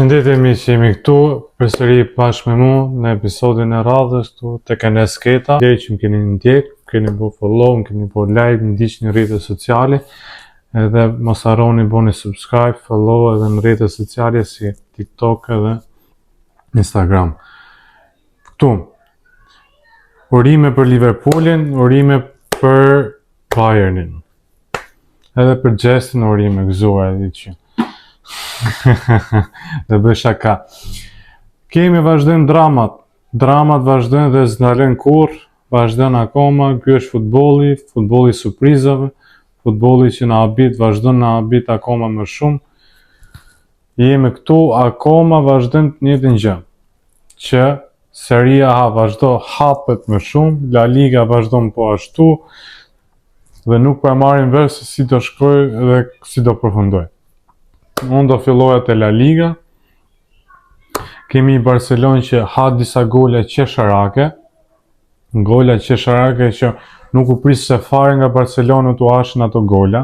Shëndetemi që jemi këtu përsëri bashkë me mu në episodin e radhës këtu tek Sketa. Deri që më keni ndjek, keni bu follow, më keni bu like, më ndiqni në rrjetet sociale, edhe mos harroni bëni subscribe, follow edhe në rrjetet sociale si TikTok edhe Instagram. Këtu urime për Liverpoolin, urime për Bayernin. Edhe për Gjestin urime gëzuar edhe që. Dhe bëj shaka. Kemi vazhdojnë dramat vazhdojnë dhe s'ndalen kur, vazhdojnë akoma. Ky është futbolli surprizave, futbolli që na habit, vazhdon na habit akoma më shumë. Jemi këtu akoma vazhdojnë të njëjtën gjë, që Serie A vazhdo hapet më shumë, La Liga vazhdon po ashtu, dhe nuk po e marrim vesh se si do shkoj dhe si do përfundoj. Unë do filloja te La Liga. Kemi Barcelona që ha disa gola qesharake. Gola qesharake që nuk u pris se fare nga Barcelona t'u hashin ato gola.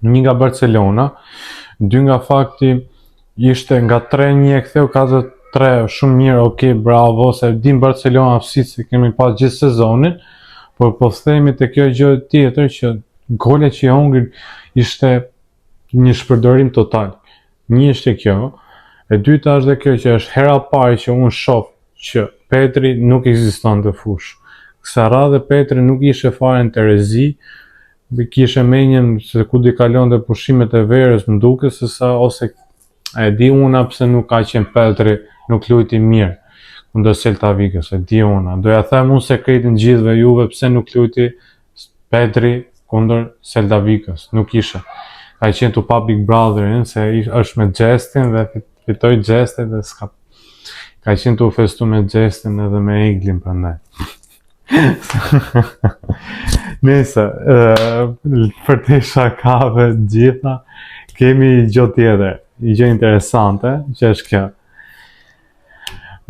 Një nga Barcelona, dy nga fakti ishte nga 3-1 e ktheu 4-3, shumë mirë, okay, bravo, se dim Barcelona si se kemi pas gjithë sezonin, por po themi te kjo gjë tjetër që gola që i hongrin ishte një shpërdorim total. Një është kjo, e dyta është dhe kjo që është hera parë që unë shoh që Petri nuk ekziston të fush. Kësa radhe Petri nuk ishe fare në Terezi, kishe menjen se ku di kalon dhe pushimet e verës më duke se sa ose e di una pse nuk ka qenë Petri, nuk lujti mirë kundër Celta Vigos, e di una. Doja them unë sekretin gjithve juve pse nuk lujti Petri kundër Celta Vigos, nuk ishe. Ka qenë tu pa Big Brotherin, se është me Gjestin dhe fitoj Gjestin dhe s'ka. Ka qenë tu festu me Gjestin edhe me Eglin përndaj. Nëse, për te shakave gjitha, kemi gjë tjetër, gjë interesante, që është kjo.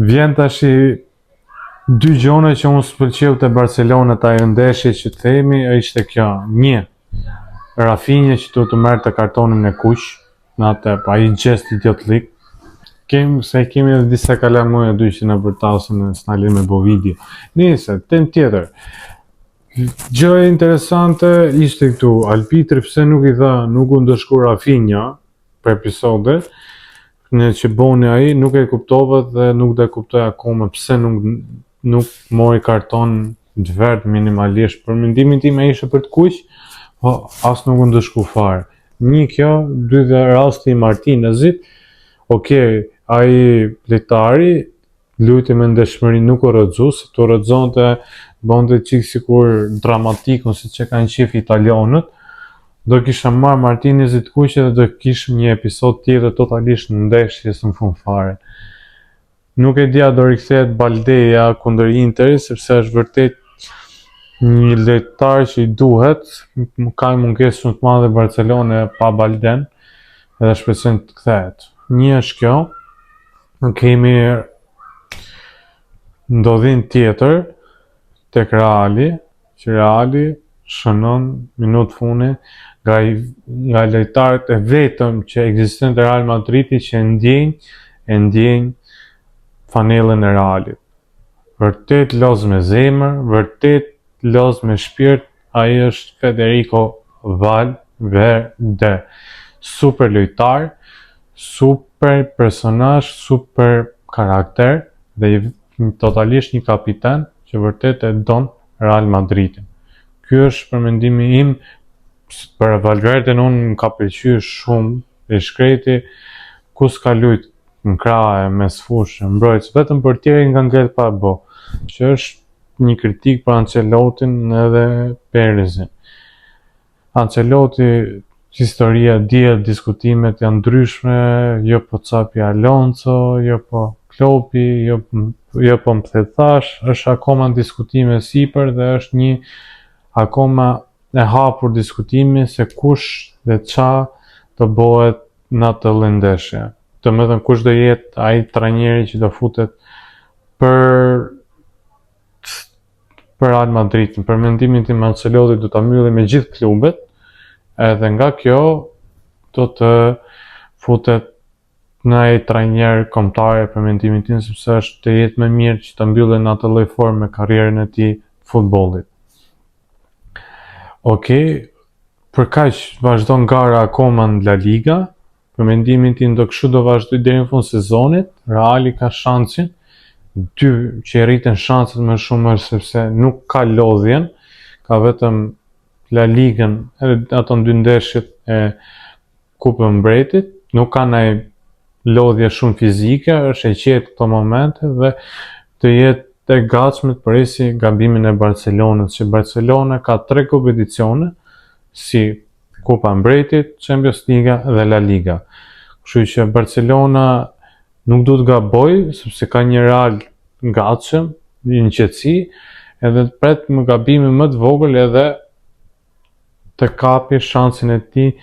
Vjen tash dy gjone që unë s'pëlqeu te Barcelona ta ndeshje që themi, ishte kjo. Një, Rafinha që duhet të merr të kartonin e kuq, në atë pa i gjest idiotlik. Kemi edhe disa kalamuja dy që në vërtasën e s'nalim me bo video. Nise, tem tjetër. Gjë interesante ishte këtu, Albitri pse nuk i dha, nuk u ndëshku Rafinha për episode, në që boni ai, nuk e kuptova dhe nuk dhe kuptoj akoma pse nuk mori karton të verdh minimalisht. Për mendimin tim e ishe për të kuq, as nuk u ndëshku fare. Një kjo, dy dhe rasti i Martinezit, okay, ai lejtari lujti me ndeshmëri nuk u rrëdzu, se të rrëdzonte bonte qik sikur dramatikun si që kanë qef italianët, do kisha marrë Martinezit kuqe dhe do kishë një episod tjetër totalisht në ndeshjes në fund fare. Nuk e dia do rikthehet Baldeja kundër Interi, sepse është vërtet një lojtar që i duhet, ka mungesë shumë të madhe Barcelona pa Balden, edhe shpresojmë të kthehet. Një është kjo, kemi ndodhin tjetër tek Reali, që Reali shënon minut funi nga lojtarët e vetëm që ekzistojnë te Real Madridi që e ndjenjë fanellën e Realit. Vërtet loz me zemër, vërtet loz me shpirt, ai është Federico Valverde. Super lojtar, super personazh, super karakter dhe totalisht një kapiten që vërtet e don Real Madridin. Ky është për mendimin im, për Valverde unë më ka pëlqyer shumë, i shkreti, ku s'ka lujt në krahe, mes fushë, mbrojtës, vetëm për tjeri nga ngellë pa bo, që është një kritik për Ancelotin edhe Perezin. Ancelotti, historia dihet, diskutimet janë ndryshme, jo po capi Alonso, jo po Klopi, jo po Mthetash, është akoma në diskutime sipër dhe është një akoma e hapur diskutimi se kush dhe qa të bëhet në atë ndeshje. Të më thënë kush do jetë ai trajneri që do futet për Real Madridin. Për mendimin tim Ancelotti do ta mbylli me gjithë klubet, edhe nga kjo do të futet në ai trajner kombëtar për mendimin tim, sepse është të jetë më mirë që të mbyllë në atë lloj forme karrierën e tij futbollit. Okej, për kaq vazhdon gara akoma në La Liga. Për mendimin tim do kështu do vazhdoj deri në fund sezonit. Reali ka shansin, dy që i rriten shanset më shumë është sepse nuk ka lodhjen, ka vetëm La Ligën edhe ato dy ndeshjet e Kupën Mbretit, nuk ka ndaj lodhje shumë fizike, është e qetë këto momente dhe të jetë e gatshme të presi gabimin e Barcelonës, që Barcelona ka 3 kompeticione, si Kupa Mbretit, Champions Liga dhe La Liga. Kështu që Barcelona nuk duhet gaboj, sepse ka një Real gatshëm, një qetësi, edhe të pret më gabime më të vogël edhe të kapi shansin e tij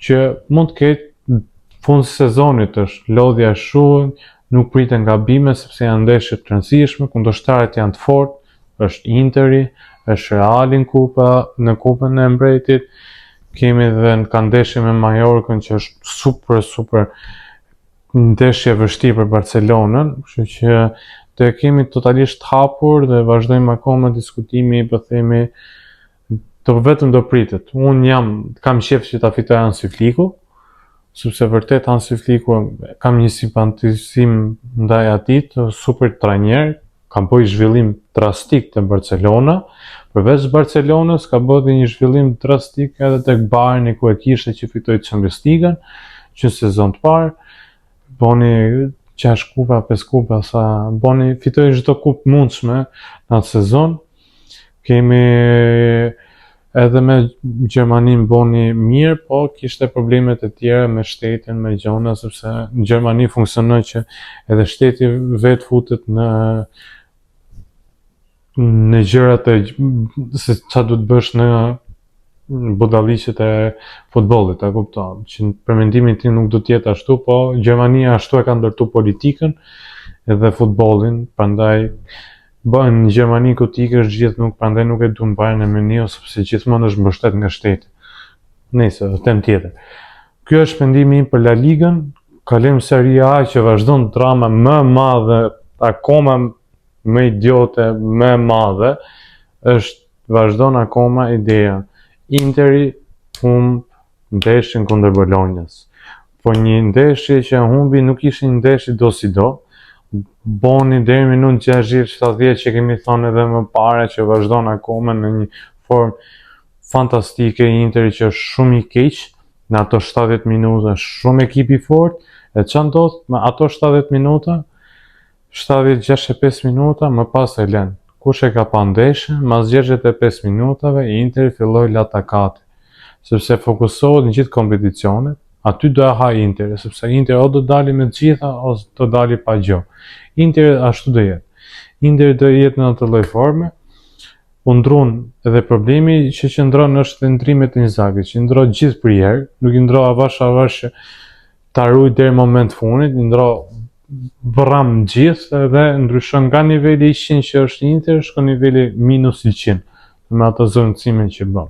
që mund të ketë fund sezonit është lodhja shumë, nuk priten gabime sepse janë ndeshje të rëndësishme, kundërshtarët janë të fortë, është Interi, është Reali në Kupën e Mbretit, kemi edhe në ndeshje me Mallorcën që është super ndeshje vështirë për Barcelonën, kështu që të kemi totalisht hapur dhe vazhdojmë akoma diskutimi, po themi vetëm do pritet. Unë kam qejf që ta fitoj Hansi Flicku, sepse vërtet Hansi Flicku kam një simpatizim ndaj atij, super trajner, ka bëj zhvillim drastik te Barcelona, përveç Barcelonës ka bërë një zhvillim drastik edhe tek Bayern ku e kishte që fitoi Champions League-ën, që sezon të parë boni 6 kupa, 5 kupa, fitoi çdo kupë mundshme në atë sezon. Kemi edhe me Gjermaninë boni mirë, po kishte problemet e tjera me shtetin, me gjona, sepse në Gjermani funksionon që edhe shteti vetë futet në gjërat se çfarë duhet bësh në budalliqet e futbollit, e kupton, që për mendimin tim nuk do të jetë ashtu, po Gjermania ashtu e ka ndërtu politikën edhe futbollin, prandaj në Gjermani ku ti ikësh gjithë nuk, prandaj nuk e duan Bayern e Muniu sepse gjithmonë është mbështet nga shteti. Nëse temë tjetër. Ky është mendimi im për La Ligën. Kalojmë Serie A që vazhdon drama më e madhe, akoma më idiote, më e madhe, vazhdon akoma ideja. Interi humb ndeshjen kundër Bolonjës. Po një ndeshje që humbi nuk ishte një ndeshje do si do. Boni deri në minutë 60-70 që kemi thënë edhe më parë që vazhdon akoma në një formë fantastike. Interi që është shumë i keq në ato 70 minuta, shumë ekip i fortë, e ç'a ndodh me ato 70 minuta, 70-65 minuta më pas e lën. Kush e ka pa ndeshjen, mas 65 minutave Interi filloi l'atakati, sepse fokusohet në gjithë kompeticionet. Aty do e ha Interi, sepse Interi o do dali me gjitha ose do dali pa gjë. Interi ashtu do jetë. Interi do jetë në atë lloj forme. U ndrun edhe problemi që qëndron është te ndrimet e Inzaghi, që ndro gjithë për herë, nuk i ndro avash që ta ruaj deri në moment fundit, i ndro bram gjithë dhe ndryshon nga niveli 100 që është Inter, shkon niveli -100 me ato zonëcimin që bën.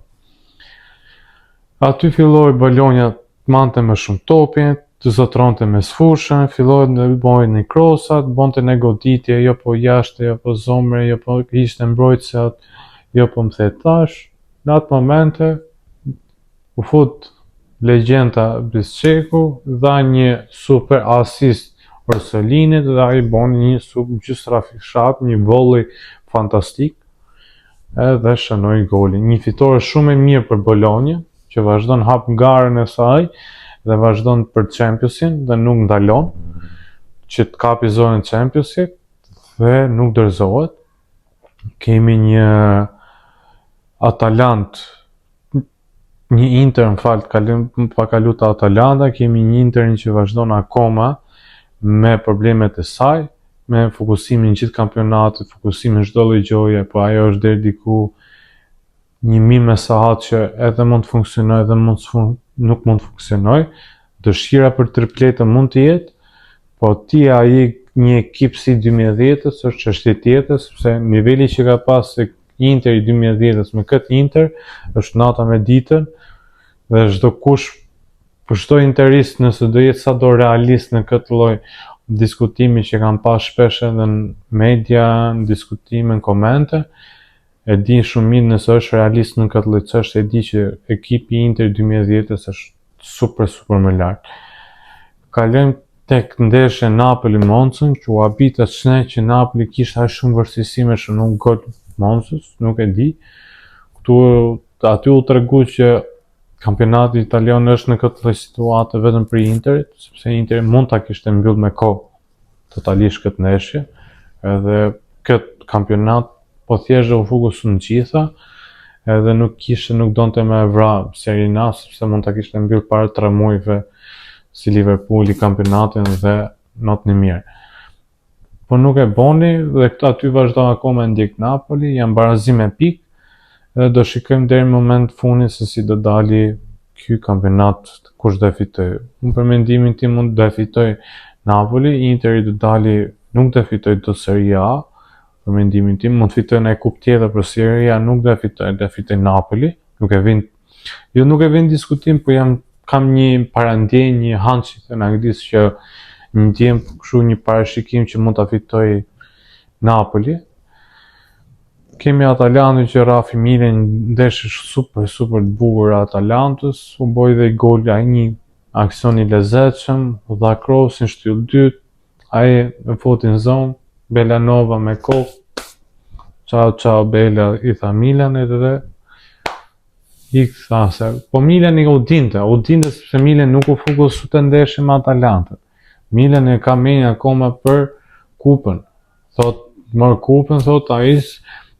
Aty filloi Bologna të mante më shumë topin, të zotronte me sfushën, filloi të bëjnë një krosat, bonte një goditje, jo po jashtë, jo po zomre, jo po ishte mbrojtësat, jo po më the tash. Në atë momente u fut legjenda Bisceku, dha një super asist Orsolinit dhe ai bën një gjysmëfishat, një volley fantastik edhe shënoi golin. Një fitore shumë e mirë për Bologna, që vazhdon hap garën e saj dhe vazhdon për Championsin dhe nuk ndalon që të kapi zonën Championsit dhe nuk dorëzohet. Kemi një Atalant, një Inter, pa kalu të Atalanta, kemi një Interin që vazhdon akoma me problemet e saj, me fokusimin gjithë kampionatit, fokusimin çdo lloj gjoje, po ajo është deri diku një me sahat që edhe mund të funksionoj, edhe nuk mund të funksionoj. Dëshira për tripletën mund të jetë, po ti ai një ekip si 2010-ës është çështje tjetër, sepse niveli që ka pas Interi 2010-ës me këtë Inter është nata me ditën dhe çdo kush Për interist nëse do jetë sa do realist në këtë lloj diskutimi që kam pas shpesh edhe në media, në diskutime, në komente, e di shumë mirë nëse është realist në këtë lloj çështje, e di që ekipi Inter 2010 është super më lart. Kalojmë tek ndeshja Napoli-Monza, që u habita që Napoli kishte aq shumë vështirësi me shënuar gol Monzës, nuk e di. Aty u tregu që kampionati italian është në këtë lloj situate vetëm për Interit, sepse Interi mund ta kishte mbyll me kohë totalisht këtë ndeshje, edhe këtë kampionat po thjesht u fokusu në gjitha, edhe nuk donte me vra Serie A, sepse mund ta kishte mbyll para 3 muajve si Liverpooli kampionatin dhe notën e mirë. Po nuk e boni dhe këta aty vazhdo akoma ndjek Napoli, janë barazim me pikë, dhe do shikojmë deri në moment fundit se si do dali ky kampionat, kush do fitoj. Unë për mendimin tim mund do fitoj Napoli, Interi do dali nuk do fitoj do Serie A, për mendimin tim mund fitoj në kupë tjetër, për Serie A nuk do fitoj Napoli, nuk e vin diskutim, po kam një parandjenjë, një hunch në anglisht që ndjem kështu një parashikim që mund ta fitoj Napoli. Kemi Atalantin që Rafi Milen ndeshje super të bukur Atalantës, u boj dhe gol ai një aksion I lezetshëm, dha crossin shtyll dytë, ai me fotin zonë, Belanova me kokë. Ciao Bela I tha Milanit dhe I tha se po Milani u dinte sepse Milan nuk u fokusu të ndeshje me Atalantën. Milan e ka menjë akoma për kupën. Thot, mor kupën, thot ai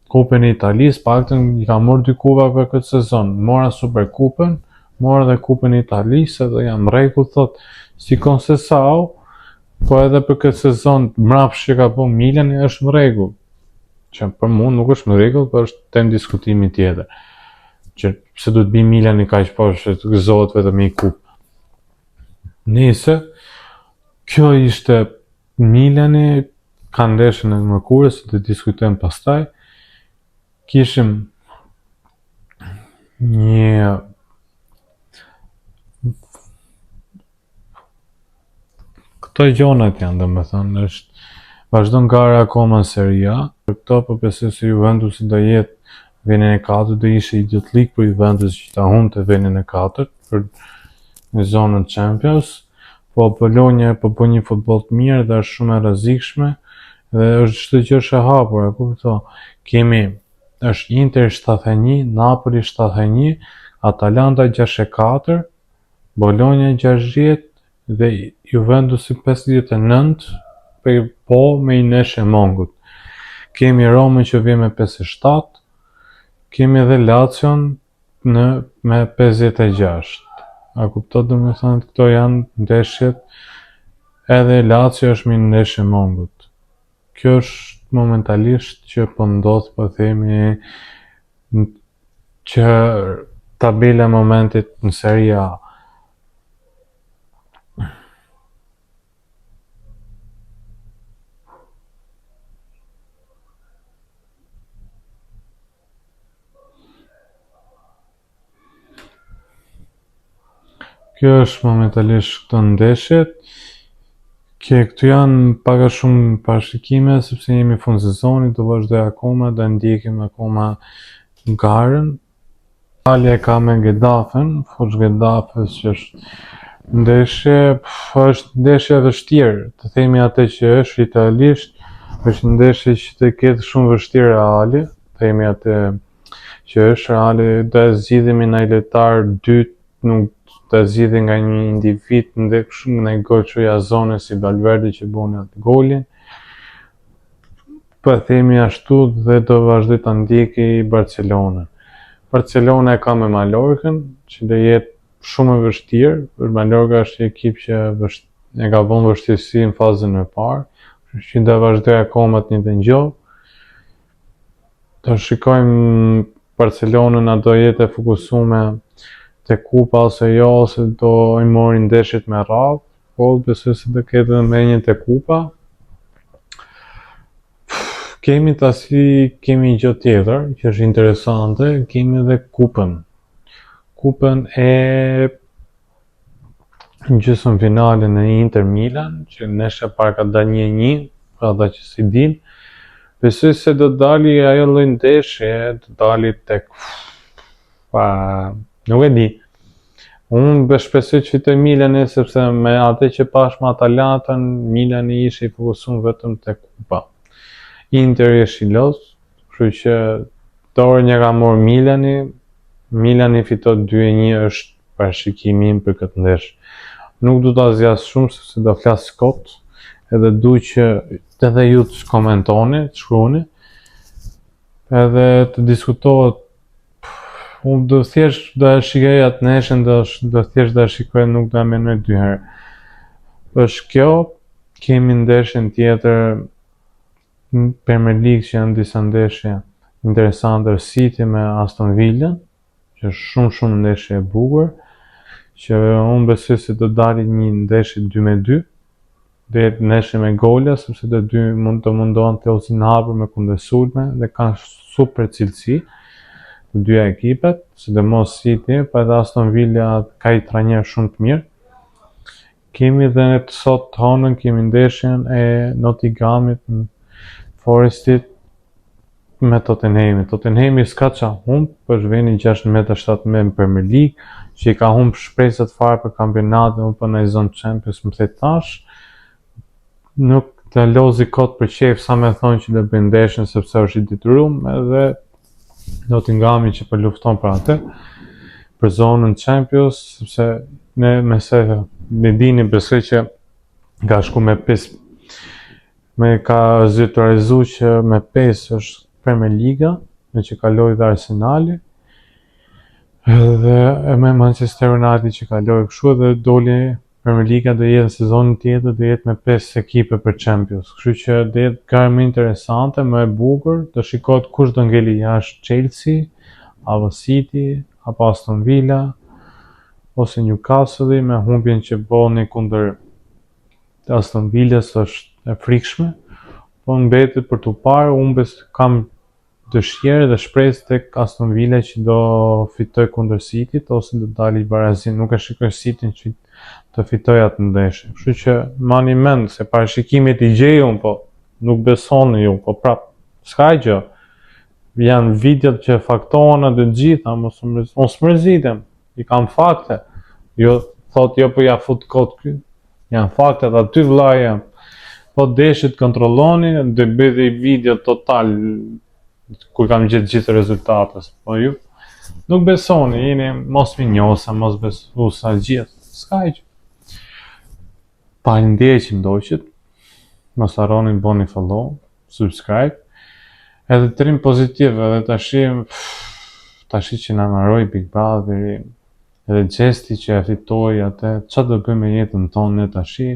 Kupën e Italisë, paktën I ka marrë 2 kupa për këtë sezon. Mora Superkupën, mora dhe Kupën e Italisë, dhe jam rregull, thot, si Conceição, po edhe për këtë sezon mrapsht që ka po Milani është në rregull. Që për mua nuk është në rregull, por është tem diskutimi tjetër. Që pse duhet bi Milani kaq poshtë të gëzohet vetëm me kupë. Nëse kjo ishte Milani, ka ndeshjen e mërkurës, do diskutojmë pastaj. Kishim një këto gjonat janë, domethënë është vazhdon gara akoma në Serie A. Për këto po besoj se Juventusi do jetë vendin e 4, do ishte idiotlik për Juventus që ta humbte vendin e 4 për në zonën Champions. Po Bologna po bën një futboll të mirë dhe është shumë e rrezikshme dhe është çdo gjë është e hapur, e kupton. Kemi është Inter 71, Napoli 71, Atalanta 64, Bologna 60 dhe Juventusi 59, po me një ndeshje mungut. Kemi Romën që vjen me 57, kemi edhe Lacion me 56. A kupton, domethënë këto janë ndeshjet, edhe Lazio është me një ndeshje mungut. Kjo është momentalisht që po ndodh, po themi që tabela e momentit në Serie A. Kjo është momentalisht këto ndeshjet. Këtu janë pak a shumë parashikime, sepse jemi fund sezonit, do vazhdoj akoma, do ndjekim akoma garën. Italia ka me Getafen, Foç Getafes që është ndeshje e vështirë, të themi atë që është italisht, është ndeshje që të ketë shumë vështirë Reali, të themi atë që është Reali, do e zgjidhemi në lojtar dytë, nuk të zgjidhi nga një individ ndek shumë në gol që jazone si Valverde që bën atë golin. Po themi ashtu dhe do vazhdoj ta ndjeki Barcelonën. Barcelona e ka me Mallorcën, që do jetë shumë e vështirë, për Mallorca është një ekip që e ka vënë vështirësi në fazën e parë, që do vazhdoj akoma të njëjtën gjë. Do shikojmë Barcelonën a do jetë e fokusuar te kupa ose jo, ose do I morin ndeshjet me radhë, po besoj se do ketë edhe menjë te kupa. Kemi kemi gjë tjetër që është interesante, kemi edhe kupën. Kupën e në gjysmën finale në Inter Milan, që nesha parë ka dalë 1-1, pra ata që si din. Besoj se do dali ajo lloj ndeshje, do dali tek nuk e di. Unë shpresoj që fitoj Milani sepse me atë që pash me Atalantën, Milani ishte i fokusuar vetëm tek kupa. Interi është i lodh, kështu që dorë një ka marrë Milani. Milani fiton 2-1 është parashikimi im për këtë ndeshje. Nuk du ta zjas shumë sepse do flas kot, edhe du që edhe ju të komentoni, të shkruani, edhe të diskutohet. Unë do thjesht do e shikoj atë neshën, do thjesht do e shikoj, nuk do e menoj 2 herë. Është kjo, kemi ndeshjen tjetër në Premier League që janë disa ndeshje interesante, City me Aston Villa, që është shumë ndeshje e bukur, që unë besoj se do dali një ndeshje 2-2, dhe jetë ndeshje me gola, sepse të dy do mundohen të ecin hapur me kundërsulme dhe kanë super cilësi të dyja ekipet, sidomos City, pa edhe Aston Villa ka i trajner shumë të mirë. Kemi dhe të sot honën, kemi ndeshjen e Nottinghamit, Forestit me Tottenhami. Tottenhami s'ka qa humb, është veni 16-17 në Premier League, që i ka humb shpresat fare për kampionatin, unë për në i zonë Champions më the tash. Nuk të lozi kot për qef, sa me thonë që dhe bëjnë ndeshjen sepse është i detyruar, edhe Nottinghami që për lufton për atë, për zonën Champions, sepse ne dini besoj që ka shku me 5, me ka zyrtarizu që me 5 është Premier Liga, me që kaloi dhe Arsenali, edhe me Manchester United që kaloi kështu, dhe doli Premier Liga do jetë sezonin tjetër, do jetë me 5 ekipe për Champions. Kështu që do jetë garë më interesante, më e bukur, do shikohet kush do ngeli jashtë Chelsea, apo City, apo Aston Villa, ose Newcastle, me humbjen që bëni kundër Aston Villas është e frikshme, po mbetet për t'u parë, unë kam dëshirë dhe shpresë tek Aston Villa që do fitoj kundër Cityt, ose do dali barazin. Nuk e shikoj Cityn që të fitoj atë ndeshje. Kështu që mani mend se parashikimit i gjej unë, po nuk besoni ju, po prap s'ka gjë. Janë videot që faktohen atë gjitha, mos mërzitem, i kam fakte. Jo thot jo po ja fut kot ky. Janë faktet aty vëlla jam. Po deshit kontrolloni, dhe bëdhi video total kur kam gjithë rezultatet. Po ju nuk besoni, jeni mos minjosa, mos besu sa gjithë. S'ka gjë. Faleminderit që ndoqët. Mos harroni bëni follow, subscribe. Edhe të rrim pozitiv, edhe tashi që na mbaroi Big Brotheri, edhe gjesti që e fitoi atë, ç'a do bëjmë me jetën tonë tashi?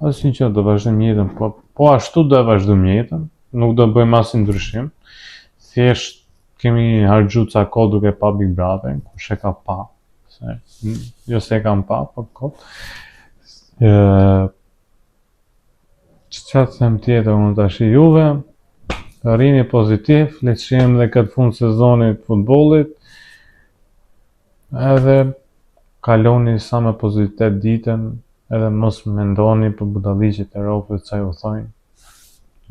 Asnjë që do vazhdojmë jetën, po ashtu do e vazhdojmë jetën, nuk do bëjmë asnjë ndryshim. Thjesht kemi harxhu ca kohë duke pa Big Brotherin, kush e ka pa, jo se e kam pa, po kot. Ç'a them tjetër unë tashi juve, rrini pozitiv, le të shihim dhe këtë fund sezonit futbollit, edhe kaloni sa me pozitivitet ditën, edhe mos mendoni për budalliqet e ropës që ju thojnë,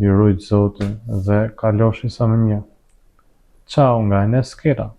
ju rujt Zoti dhe kalofshi sa më mirë. Ciao nga Eneskera.